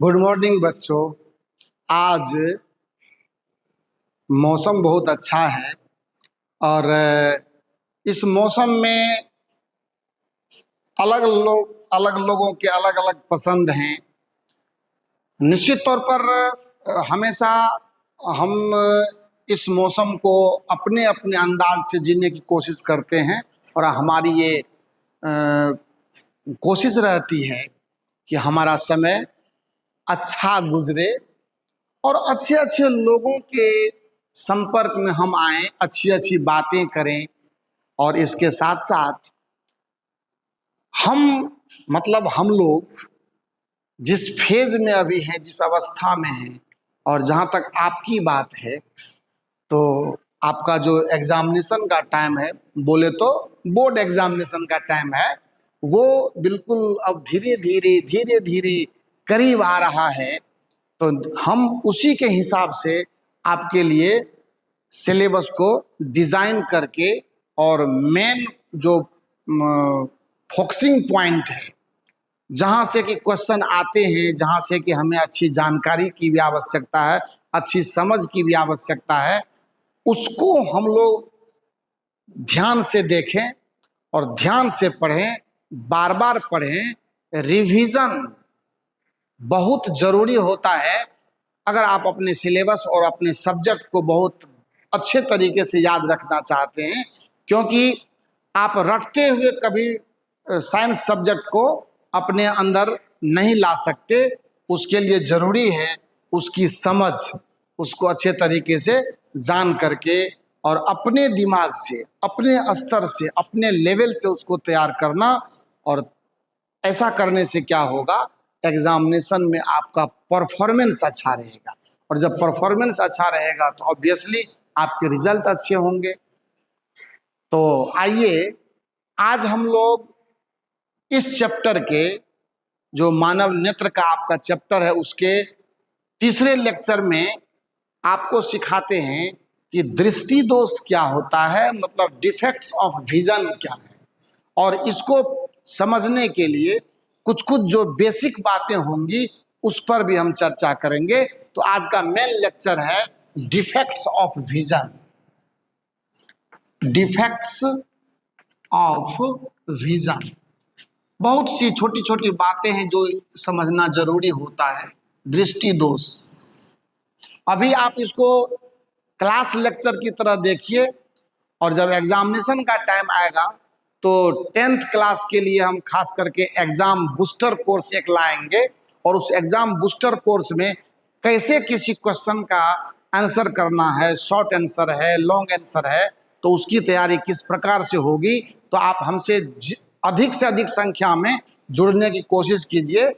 Good morning बच्चों। आज मौसम बहुत अच्छा है और इस मौसम में अलग लोगों के अलग अलग पसंद हैं। निश्चित तौर पर हमेशा हम इस मौसम को अपने अपने अंदाज से जीने की कोशिश करते हैं और हमारी ये कोशिश रहती है कि हमारा समय अच्छा गुजरे और अच्छे अच्छे लोगों के संपर्क में हम आए, अच्छी अच्छी बातें करें। और इसके साथ साथ हम लोग जिस फेज में अभी हैं, जिस अवस्था में हैं, और जहाँ तक आपकी बात है तो आपका जो एग्जामिनेशन का टाइम है, बोले तो बोर्ड एग्जामिनेशन का टाइम है, वो बिल्कुल अब धीरे धीरे करीब आ रहा है। तो हम उसी के हिसाब से आपके लिए सिलेबस को डिजाइन करके और मेन जो फोकसिंग पॉइंट है, जहाँ से कि क्वेश्चन आते हैं, जहाँ से कि हमें अच्छी जानकारी की भी आवश्यकता है, अच्छी समझ की भी आवश्यकता है, उसको हम लोग ध्यान से देखें और ध्यान से पढ़ें, बार बार पढ़ें। रिवीजन बहुत जरूरी होता है अगर आप अपने सिलेबस और अपने सब्जेक्ट को बहुत अच्छे तरीके से याद रखना चाहते हैं, क्योंकि आप रटते हुए कभी साइंस सब्जेक्ट को अपने अंदर नहीं ला सकते। उसके लिए जरूरी है उसकी समझ, उसको अच्छे तरीके से जान करके और अपने दिमाग से, अपने स्तर से, अपने लेवल से उसको तैयार करना। और ऐसा करने से क्या होगा, एग्जामिनेशन में आपका परफॉर्मेंस अच्छा रहेगा, और जब परफॉर्मेंस अच्छा रहेगा तो ऑब्वियसली आपके रिजल्ट अच्छे होंगे। तो आइए आज हम लोग इस चैप्टर के, जो मानव नेत्र का आपका चैप्टर है, उसके तीसरे लेक्चर में आपको सिखाते हैं कि दृष्टि दोष क्या होता है, मतलब डिफेक्ट्स ऑफ विजन क्या है। और इसको समझने के लिए कुछ कुछ जो बेसिक बातें होंगी उस पर भी हम चर्चा करेंगे। तो आज का मेन लेक्चर है defects of vision. Defects of vision, बहुत सी छोटी छोटी बातें हैं जो समझना जरूरी होता है। दृष्टि दोष, अभी आप इसको क्लास लेक्चर की तरह देखिए, और जब एग्जामिनेशन का टाइम आएगा तो 10th क्लास के लिए हम खास करके एग्जाम बूस्टर कोर्स एक लाएंगे, और उस एग्जाम बूस्टर कोर्स में कैसे किसी क्वेश्चन का आंसर करना है, शॉर्ट आंसर है, लॉन्ग आंसर है, तो उसकी तैयारी किस प्रकार से होगी। तो आप हमसे अधिक से अधिक संख्या में जुड़ने की कोशिश कीजिए।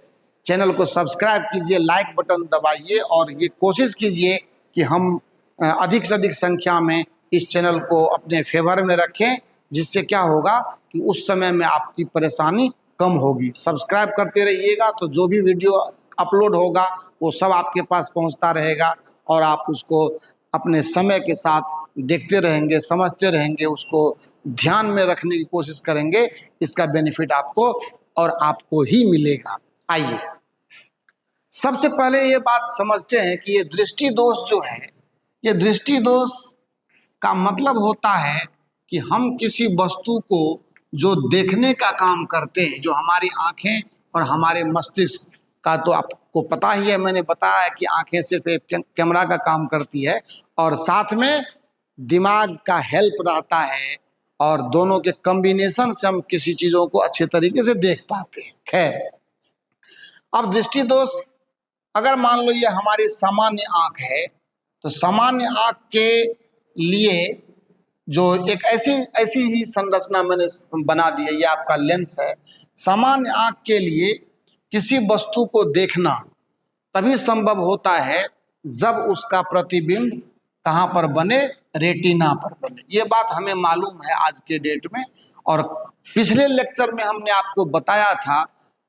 चैनल को सब्सक्राइब कीजिए, लाइक बटन दबाइए, और ये कोशिश कीजिए कि हम अधिक से अधिक संख्या में इस चैनल को अपने फेवर में रखें, जिससे क्या होगा कि उस समय में आपकी परेशानी कम होगी। सब्सक्राइब करते रहिएगा तो जो भी वीडियो अपलोड होगा वो सब आपके पास पहुंचता रहेगा, और आप उसको अपने समय के साथ देखते रहेंगे, समझते रहेंगे, उसको ध्यान में रखने की कोशिश करेंगे। इसका बेनिफिट आपको और आपको ही मिलेगा। आइए सबसे पहले ये बात समझते हैं कि ये दृष्टि दोष जो है, ये दृष्टि दोष का मतलब होता है कि हम किसी वस्तु को जो देखने का काम करते हैं, जो हमारी आंखें और हमारे मस्तिष्क का, तो आपको पता ही है, मैंने बताया है कि आंखें सिर्फ एक कैमरा का काम करती है और साथ में दिमाग का हेल्प रहता है, और दोनों के कॉम्बिनेशन से हम किसी चीज़ों को अच्छे तरीके से देख पाते हैं। खैर, अब दृष्टि दोष, अगर मान लो ये हमारी सामान्य आंख है, तो सामान्य आंख के लिए जो एक ऐसी ही संरचना मैंने बना दी है, ये आपका लेंस है। सामान्य आंख के लिए किसी वस्तु को देखना तभी संभव होता है जब उसका प्रतिबिंब कहाँ पर बने, रेटिना पर बने। ये बात हमें मालूम है आज के डेट में, और पिछले लेक्चर में हमने आपको बताया था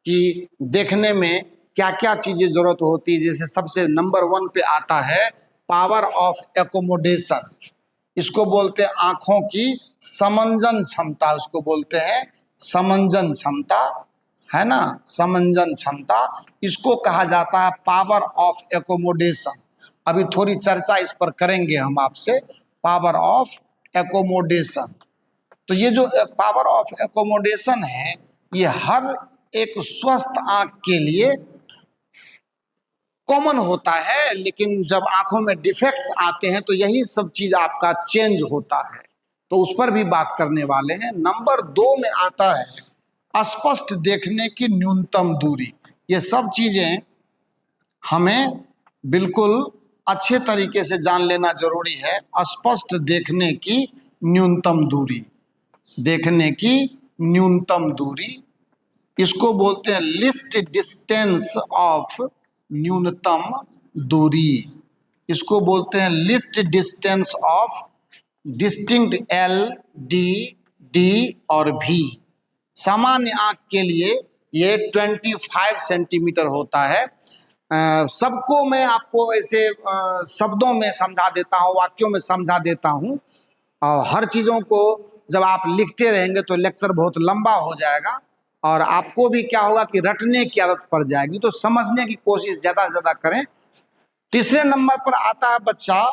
कि देखने में क्या क्या चीजें जरूरत होती है। जैसे सबसे नंबर 1 पे आता है पावर ऑफ एकोमोडेशन, इसको बोलते हैं आंखों की समंजन क्षमता, उसको बोलते हैं समंजन क्षमता। है ना, समंजन क्षमता, इसको कहा जाता है पावर ऑफ एकोमोडेशन। अभी थोड़ी चर्चा इस पर करेंगे हम आपसे, पावर ऑफ एकोमोडेशन। तो ये जो पावर ऑफ एकोमोडेशन है, ये हर एक स्वस्थ आंख के लिए कॉमन होता है, लेकिन जब आंखों में डिफेक्ट्स आते हैं तो यही सब चीज आपका चेंज होता है, तो उस पर भी बात करने वाले हैं। नंबर 2 में आता है स्पष्ट देखने की न्यूनतम दूरी। ये सब चीजें हमें बिल्कुल अच्छे तरीके से जान लेना जरूरी है। स्पष्ट देखने की न्यूनतम दूरी, देखने की न्यूनतम दूरी, इसको बोलते हैं लिस्ट डिस्टेंस ऑफ न्यूनतम दूरी। इसको बोलते हैं list distance of distinct L, D, D और भी। सामान्य आंख के लिए ये 25 सेंटीमीटर होता है। सबको मैं आपको ऐसे शब्दों में समझा देता हूँ, वाक्यों में समझा देता हूँ, और हर चीज़ों को जब आप लिखते रहेंगे तो लेक्चर बहुत लंबा हो जाएगा और आपको भी क्या होगा कि रटने की आदत पड़ जाएगी। तो समझने की कोशिश ज़्यादा से ज़्यादा करें। तीसरे नंबर पर आता है बच्चा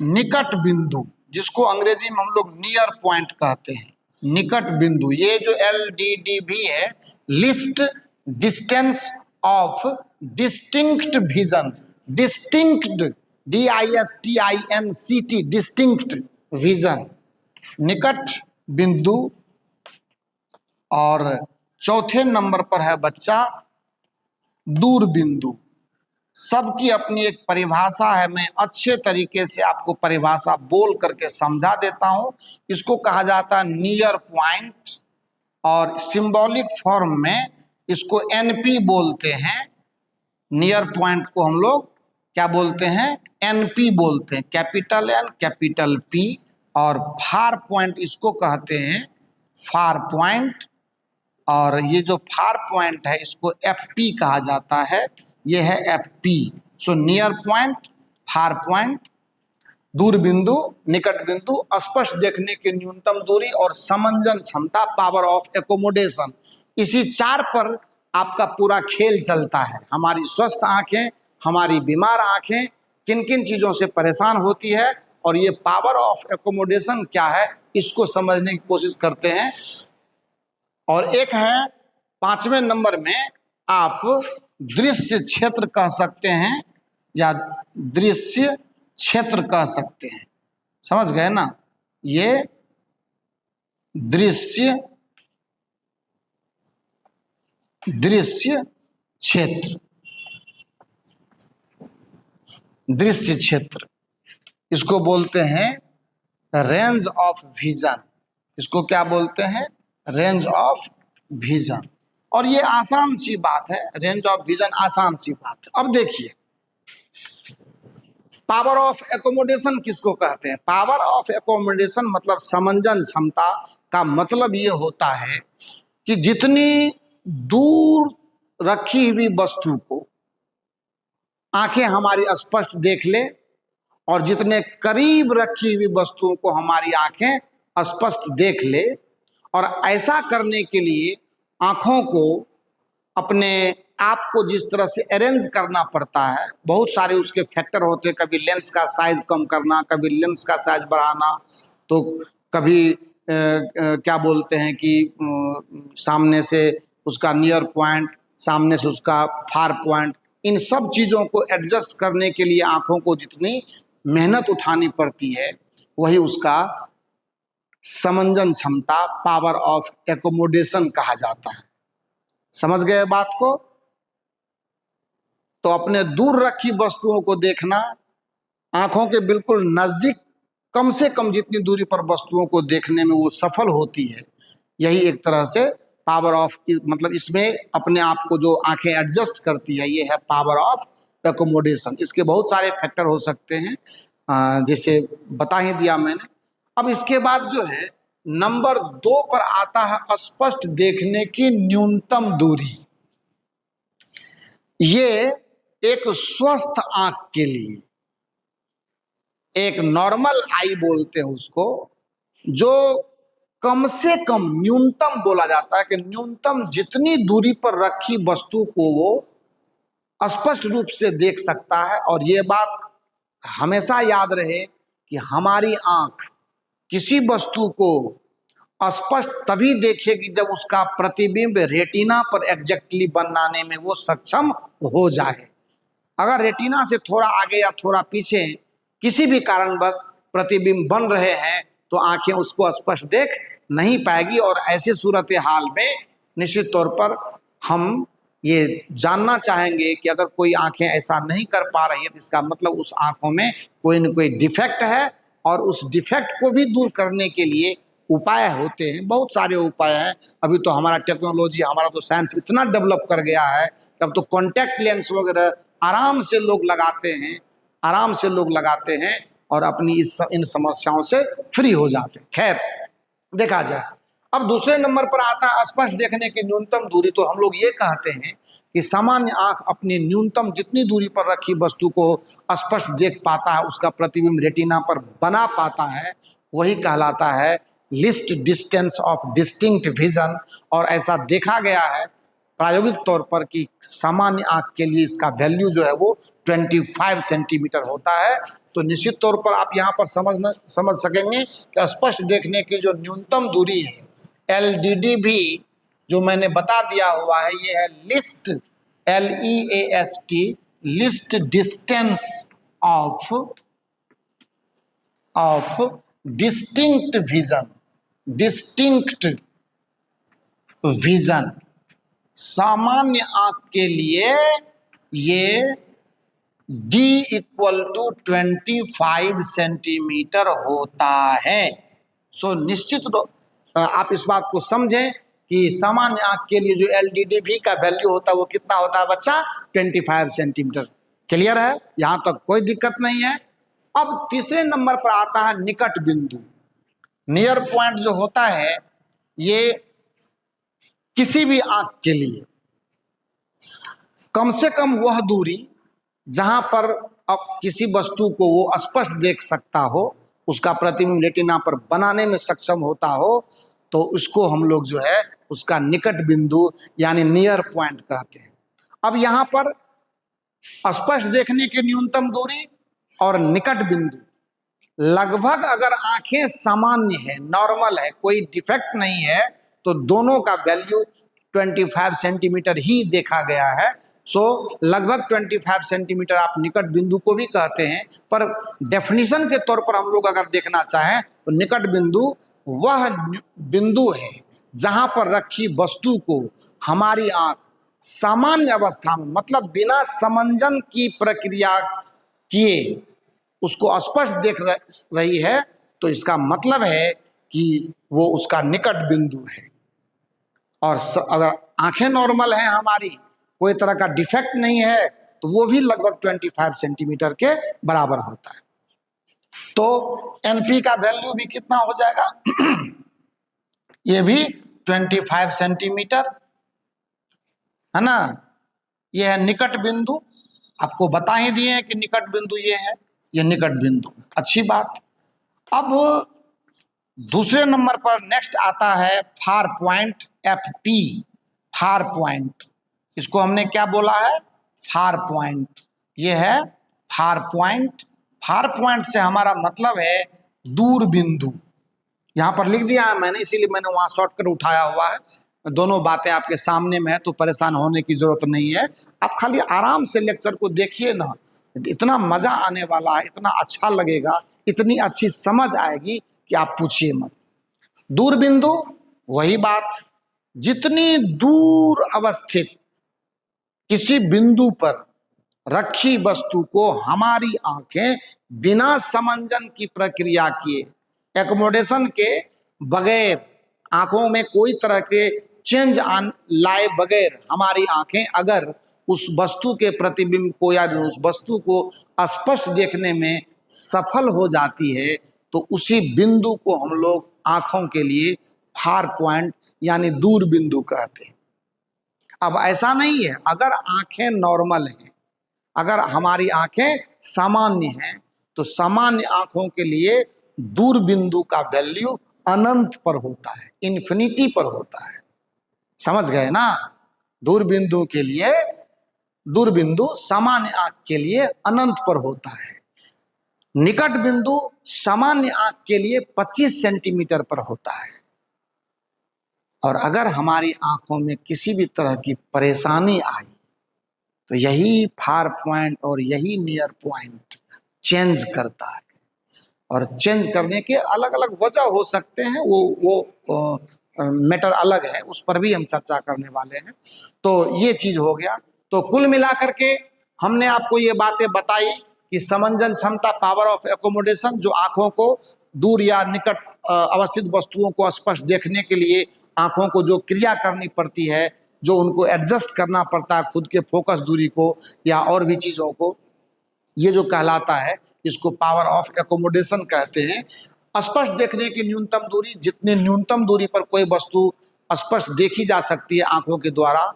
निकट बिंदु, जिसको अंग्रेजी में हम लोग नियर पॉइंट कहते हैं। निकट बिंदु, ये जो LDD भी है, list distance of distinct vision, distinct, DISTINCT, distinct vision, निकट बिंदु। और चौथे नंबर पर है बच्चा दूर बिंदु। सबकी अपनी एक परिभाषा है, मैं अच्छे तरीके से आपको परिभाषा बोल करके समझा देता हूं। इसको कहा जाता है नियर पॉइंट, और सिंबॉलिक फॉर्म में इसको NP बोलते हैं। नियर पॉइंट को हम लोग क्या बोलते हैं? NP बोलते हैं, कैपिटल N कैपिटल P। और फार पॉइंट इसको कहते हैं फार पॉइंट, और ये जो फार पॉइंट है इसको FP कहा जाता है, ये है FP। So near point, far point, दूर बिंदु, निकट बिंदु, स्पष्ट देखने की न्यूनतम दूरी और समंजन क्षमता, पावर ऑफ एकोमोडेशन। इसी 4 पर आपका पूरा खेल चलता है। हमारी स्वस्थ आंखें, हमारी बीमार आंखें किन किन चीजों से परेशान होती है, और ये पावर ऑफ एकोमोडेशन क्या है, इसको समझने की कोशिश करते हैं। और एक है 5वें नंबर में, आप दृश्य क्षेत्र कह सकते हैं या दृश्य क्षेत्र कह सकते हैं। समझ गए ना? ये दृश्य क्षेत्र, दृश्य क्षेत्र, इसको बोलते हैं रेंज ऑफ विजन। इसको क्या बोलते हैं? Range of vision. और ये आसान सी बात है, रेंज ऑफ विजन आसान सी बात है। अब देखिए, पावर ऑफ एकोमोडेशन किसको कहते हैं? पावर ऑफ एकोमोडेशन मतलब समंजन क्षमता का मतलब ये होता है कि जितनी दूर रखी हुई वस्तु को आंखें हमारी स्पष्ट देख ले, और जितने करीब रखी हुई वस्तुओं को हमारी आंखें स्पष्ट देख ले। और ऐसा करने के लिए आंखों को अपने आप को जिस तरह से अरेंज करना पड़ता है, बहुत सारे उसके फैक्टर होते हैं। कभी लेंस का साइज कम करना, कभी लेंस का साइज बढ़ाना, तो कभी क्या बोलते हैं कि सामने से उसका नियर पॉइंट, सामने से उसका फार पॉइंट, इन सब चीज़ों को एडजस्ट करने के लिए आंखों को जितनी मेहनत उठानी पड़ती है, वही उसका समंजन क्षमता, पावर ऑफ एकोमोडेशन कहा जाता है। समझ गए बात को? तो अपने दूर रखी वस्तुओं को देखना, आंखों के बिल्कुल नजदीक कम से कम जितनी दूरी पर वस्तुओं को देखने में वो सफल होती है, यही एक तरह से पावर ऑफ, मतलब इसमें अपने आप को जो आंखें एडजस्ट करती है, ये है पावर ऑफ एकोमोडेशन। इसके बहुत सारे फैक्टर हो सकते हैं, जैसे बता ही दिया मैंने। अब इसके बाद जो है नंबर 2 पर आता है स्पष्ट देखने की न्यूनतम दूरी। ये एक स्वस्थ आंख के लिए, एक नॉर्मल आई बोलते हैं उसको, जो कम से कम न्यूनतम बोला जाता है कि न्यूनतम जितनी दूरी पर रखी वस्तु को वो स्पष्ट रूप से देख सकता है। और ये बात हमेशा याद रहे कि हमारी आंख किसी वस्तु को स्पष्ट तभी देखेगी जब उसका प्रतिबिंब रेटिना पर एग्जैक्टली बनाने में वो सक्षम हो जाए। अगर रेटिना से थोड़ा आगे या थोड़ा पीछे किसी भी कारणवश प्रतिबिंब बन रहे हैं तो आंखें उसको स्पष्ट देख नहीं पाएगी। और ऐसी सूरत हाल में निश्चित तौर पर हम ये जानना चाहेंगे कि अगर कोई आंखें ऐसा नहीं कर पा रही है तो इसका मतलब उस आंखों में कोई न कोई डिफेक्ट है। और उस डिफेक्ट को भी दूर करने के लिए उपाय होते हैं, बहुत सारे उपाय हैं। अभी तो हमारा टेक्नोलॉजी, हमारा तो साइंस इतना डेवलप कर गया है कि अब तो कॉन्टैक्ट लेंस वगैरह आराम से लोग लगाते हैं, आराम से लोग लगाते हैं और अपनी इन समस्याओं से फ्री हो जाते हैं। खैर देखा जाए, अब दूसरे नंबर पर आता है स्पष्ट देखने की न्यूनतम दूरी। तो हम लोग ये कहते हैं कि सामान्य आंख अपनी न्यूनतम जितनी दूरी पर रखी वस्तु को स्पष्ट देख पाता है, उसका प्रतिबिंब रेटिना पर बना पाता है, वही कहलाता है list distance of distinct vision. और ऐसा देखा गया है प्रायोगिक तौर पर कि सामान्य आंख के लिए इसका वैल्यू जो है वो 25 सेंटीमीटर होता है। तो निश्चित तौर पर आप यहाँ पर समझ सकेंगे कि स्पष्ट देखने की जो न्यूनतम दूरी है LDD भी जो मैंने बता दिया हुआ है, ये है list LEAST list distance of distinct vision. सामान्य आंख के लिए ये D = 25 सेंटीमीटर होता है। सो निश्चित आप इस बात को समझें कि सामान्य आंख के लिए जो LDD का वैल्यू होता है वो कितना होता है बच्चा, 25 सेंटीमीटर। क्लियर है, यहां तक कोई दिक्कत नहीं है। अब तीसरे नंबर पर आता है निकट बिंदु। नियर पॉइंट जो होता है ये किसी भी आंख के लिए कम से कम वह दूरी जहां पर अब किसी वस्तु को वो स्पष्ट देख सकता हो, उसका प्रतिबिंब रेटिना पर बनाने में सक्षम होता हो, तो उसको हम लोग जो है उसका निकट बिंदु यानी नियर पॉइंट कहते हैं। अब यहाँ पर स्पष्ट देखने की न्यूनतम दूरी और निकट बिंदु लगभग अगर आंखें सामान्य है, नॉर्मल है, कोई डिफेक्ट नहीं है, तो दोनों का वैल्यू 25 सेंटीमीटर ही देखा गया है। सो लगभग 25 सेंटीमीटर आप निकट बिंदु को भी कहते हैं। पर डेफिनेशन के तौर पर हम लोग अगर देखना चाहें तो निकट बिंदु वह बिंदु है जहां पर रखी वस्तु को हमारी आंख सामान्य अवस्था में, मतलब बिना समंजन की प्रक्रिया किए उसको स्पष्ट देख रही है, तो इसका मतलब है कि वो उसका निकट बिंदु है। और अगर आंखें नॉर्मल हैं हमारी, कोई तरह का डिफेक्ट नहीं है, तो वो भी लगभग 25 सेंटीमीटर के बराबर होता है। तो NP का वैल्यू भी कितना हो जाएगा ये भी 25 सेंटीमीटर है ना। ये है निकट बिंदु, आपको बता ही दिए कि निकट बिंदु ये है, ये निकट बिंदु। अच्छी बात। अब दूसरे नंबर पर नेक्स्ट आता है far point FP। Far point, इसको हमने क्या बोला है, फार पॉइंट। ये है फार पॉइंट। फार पॉइंट से हमारा मतलब है दूर बिंदु। यहाँ पर लिख दिया है मैंने, इसीलिए मैंने वहां शॉर्टकट उठाया हुआ है। दोनों बातें आपके सामने में है तो परेशान होने की जरूरत नहीं है। आप खाली आराम से लेक्चर को देखिए ना, इतना मजा आने वाला है, इतना अच्छा लगेगा, इतनी अच्छी समझ आएगी कि आप पूछिए मत। दूर बिंदु वही बात, जितनी दूर अवस्थित किसी बिंदु पर रखी वस्तु को हमारी आंखें बिना समंजन की प्रक्रिया किए, एकोमोडेशन के बगैर, आंखों में कोई तरह के चेंज लाए बगैर हमारी आंखें अगर उस वस्तु के प्रतिबिंब को या उस वस्तु को स्पष्ट देखने में सफल हो जाती है, तो उसी बिंदु को हम लोग आंखों के लिए फार पॉइंट यानी दूर बिंदु कहते हैं। अब ऐसा नहीं है, अगर आंखें नॉर्मल हैं, अगर हमारी आंखें सामान्य हैं, तो सामान्य आंखों के लिए दूर बिंदु का वैल्यू अनंत पर होता है, इन्फिनिटी पर होता है। समझ गए ना? दूरबिंदु के लिए, दूरबिंदु सामान्य आंख के लिए अनंत पर होता है, निकट बिंदु सामान्य आंख के लिए 25 सेंटीमीटर पर होता है। और अगर हमारी आंखों में किसी भी तरह की परेशानी आई तो यही फार पॉइंट और यही नियर पॉइंट चेंज करता है। और चेंज करने के अलग अलग वजह हो सकते हैं, वो मैटर अलग है, उस पर भी हम चर्चा करने वाले हैं। तो ये चीज हो गया। तो कुल मिलाकर के हमने आपको ये बातें बताई कि समंजन क्षमता, पावर ऑफ एकोमोडेशन, जो आंखों को दूर या निकट अवस्थित वस्तुओं को स्पष्ट देखने के लिए आंखों को जो क्रिया करनी पड़ती है, जो उनको एडजस्ट करना पड़ता है खुद के फोकस दूरी को या और भी चीजों को, ये जो कहलाता है, इसको पावर ऑफ एकोमोडेशन कहते हैं। स्पष्ट देखने की न्यूनतम दूरी, जितने न्यूनतम दूरी पर कोई वस्तु स्पष्ट देखी जा सकती है आंखों के द्वारा,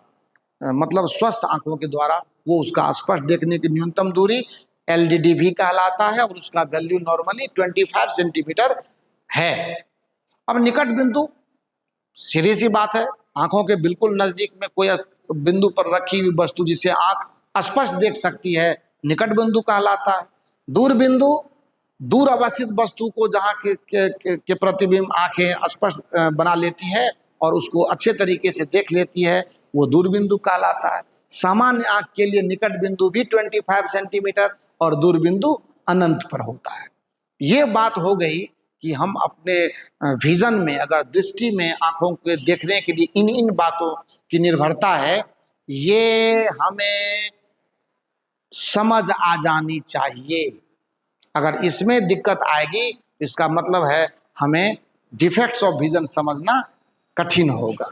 मतलब स्वस्थ आंखों के द्वारा, वो उसका स्पष्ट देखने की न्यूनतम दूरी LDD भी कहलाता है, और उसका वैल्यू नॉर्मली 25 सेंटीमीटर है। अब निकट बिंदु, सीधी सी बात है, आंखों के बिल्कुल नजदीक में कोई बिंदु पर रखी हुई वस्तु जिसे आंख स्पष्ट देख सकती है, निकट बिंदु कहलाता है। दूर बिंदु, दूर अवस्थित वस्तु को जहाँ के प्रतिबिंब आंखें स्पष्ट बना लेती है और उसको अच्छे तरीके से देख लेती है, वो दूर बिंदु कहलाता है। सामान्य आंख के लिए निकट बिंदु भी 25 सेंटीमीटर और दूर बिंदु अनंत पर होता है। ये बात हो गई कि हम अपने विजन में, अगर दृष्टि में आंखों के देखने के लिए इन इन बातों की निर्भरता है, ये हमें समझ आ जानी चाहिए। अगर इसमें दिक्कत आएगी, इसका मतलब है हमें डिफेक्ट्स ऑफ विजन समझना कठिन होगा।